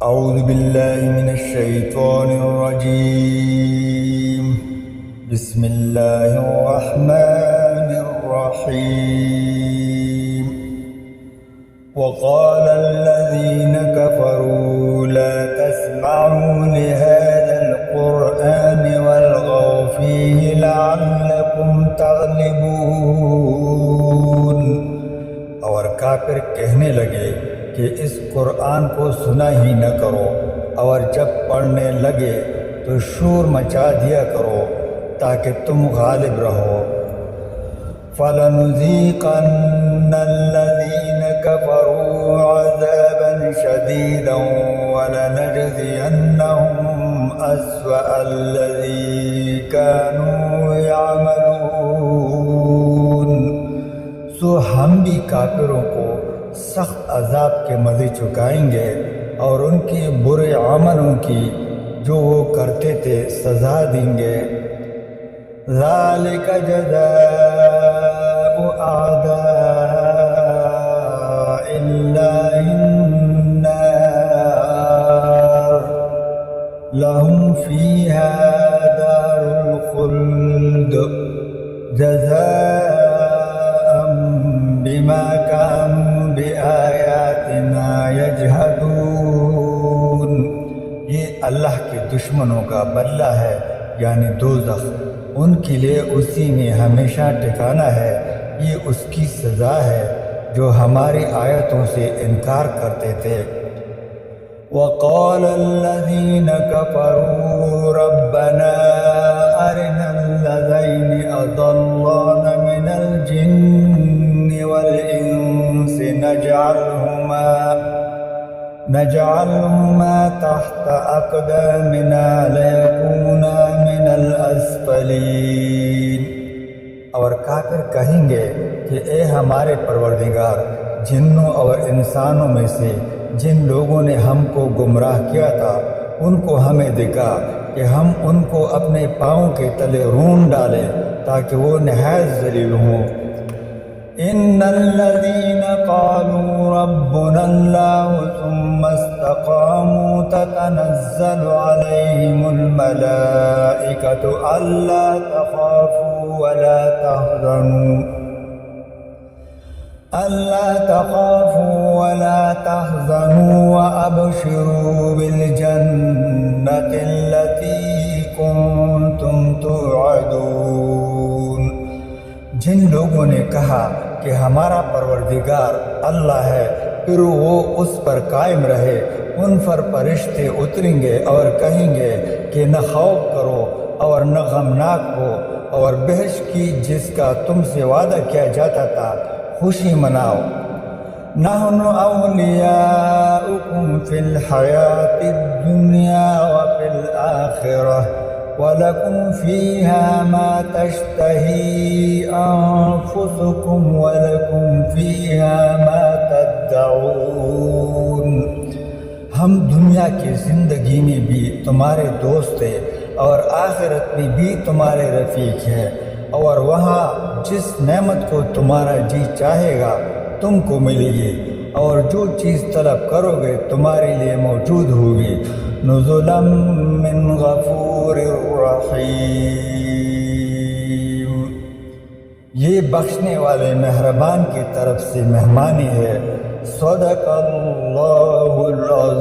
أعوذ بالله من الشيطان الرجيم. بسم الله الرحمن الرحيم. وقال الذين كفروا لا تسمعوا لهذا القرآن والغوا فيه لعلكم تغلبون. اور کافر کہنے لگے کہ اس قرآن کو سنا ہی نہ کرو، اور جب پڑھنے لگے تو شور مچا دیا کرو تاکہ تم غالب رہو۔ فَلَنُذِيقَنَّ الَّذِينَ كَفَرُوا عَذَابًا شَدِيدًا وَلَنَجْزِيَنَّهُمْ أَسْوَأَ الَّذِي كَانُوا يَعْمَلُونَ۔ سو ہم بھی کافروں کو سخت عذاب کے مزے چکائیں گے اور ان کے برے عملوں کی جو وہ کرتے تھے سزا دیں گے۔ ذَلِكَ جَزَاءُ أَعْدَاءِ اللَّهِ النَّارُ لَهُمْ فِيهَا دَارُ الْخُلْدِ جَزَاءً بِمَا كَانُوا بِآيَاتِنَا يَجْحَدُونَ۔ یہ اللہ کے دشمنوں کا بدلہ ہے، یعنی دوزخ، ان کے لیے اسی میں ہمیشہ ٹھکانہ ہے۔ یہ اس کی سزا ہے جو ہماری آیتوں سے انکار کرتے تھے۔ وَقَالَ الَّذِينَ كَفَرُوا رَبَّنَا أَرِنَا الَّذَيْنِ أَضَلَّانَا مِنَ الْجِنِّ وَالْإِنسِ نَجْعَلْهُمَا تَحْتَ أَقْدَامِنَا لِيَكُونَا مِنَ الْأَسْفَلِينَ۔ اور کافر کہیں گے کہ اے ہمارے پروردگار، جنوں اور انسانوں میں سے جن لوگوں نے ہم کو گمراہ کیا تھا ان کو ہمیں دکھا کہ ہم ان کو اپنے پاؤں کے تلے رون ڈالیں تاکہ وہ نہایت ذلیل ہوں۔ ان الذين قالوا ربنا الله ثم استقاموا تتنزل عليهم الملائكة ألا تخافوا ولا تحزنوا وأبشروا بالجنة التي كنتم توعدون۔ جن لوگوں نے کہا کہ ہمارا پروردگار اللہ ہے، پھر وہ اس پر قائم رہے، ان پر فرشتے اتریں گے اور کہیں گے کہ نہ خوف کرو اور نہ غمناک ہو، اور بہشت کی جس کا تم سے وعدہ کیا جاتا تھا خوشی مناؤ۔ نحن اولیاؤکم فی الحیاة الدنیا وفی الآخرہ وَلَكُمْ فِيهَا مَا تَشْتَهِي أَنفُسُكُمْ وَلَكُمْ فِيهَا مَا تَدَّعُونَ۔ ہم دنیا کی زندگی میں بھی تمہارے دوست ہیں اور آخرت میں بھی تمہارے رفیق ہیں، اور وہاں جس نعمت کو تمہارا جی چاہے گا تم کو ملے گی، اور جو چیز طلب کرو گے تمہارے لیے موجود ہوگی۔ نزلا من غفور رحیم۔ یہ بخشنے والے مہربان کی طرف سے مہمانی ہے۔ صدق اللہ العظیم۔